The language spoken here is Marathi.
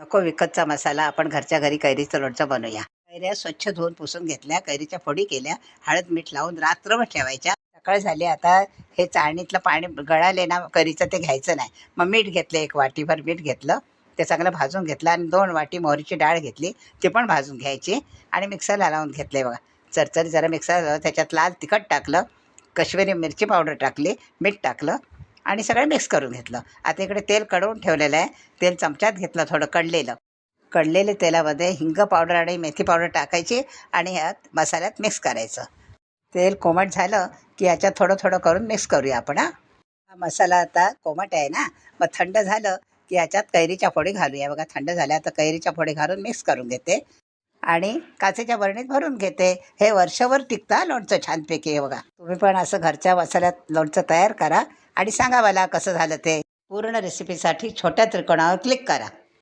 नको विकतचा मसाला, आपण घरच्या घरी कैरीचं लोणचं बनवूया. कैऱ्या स्वच्छ धुवून पुसून घेतल्या, कैरीच्या फोडी केल्या, हळद मीठ लावून रात्रभर ठेवायच्या. सकाळ झाली, आता हे चाळणीतलं पाणी गळाले ना कैरीचं, ते घ्यायचं नाही. मग मीठ घेतलं, 1 वाटीभर मीठ घेतलं, ते चांगलं भाजून घेतलं आणि 2 वाटी मोहरीची डाळ घेतली, ते पण भाजून घ्यायची आणि मिक्सरला लावून घेतले बघा. चरचरी जरा मिक्सर, त्याच्यात लाल तिखट टाकलं, कश्मीरी मिरची पावडर टाकली, मीठ टाकलं आणि सगळं मिक्स करून घेतलं. आता इकडे तेल कढवून ठेवलेलं आहे. तेल चमच्यात घेतलं, थोडं कडलेले तेलामध्ये हिंग पावडर आणि मेथी पावडर टाकायची आणि ह्यात मसाल्यात मिक्स करायचं. तेल कोमट झालं की याच्यात थोडं थोडं करून मिक्स करूया आपण. हा मसाला आता कोमट आहे ना, मग थंड झालं की याच्यात कैरीच्या फोडी घालूया. बघा, थंड झाल्या आता कैरीच्या फोडी घालून मिक्स करून घेते आणि काचेच्या बरणीत भरून घेते. हे वर्षभर टिकतं लोणचं छानपैकी. हे बघा, तुम्ही पण असं घरच्या मसाल्यात लोणचं तयार करा आणि सांगा मला कसं झालं ते. पूर्ण रेसिपीसाठी छोट्या त्रिकोणावर क्लिक करा.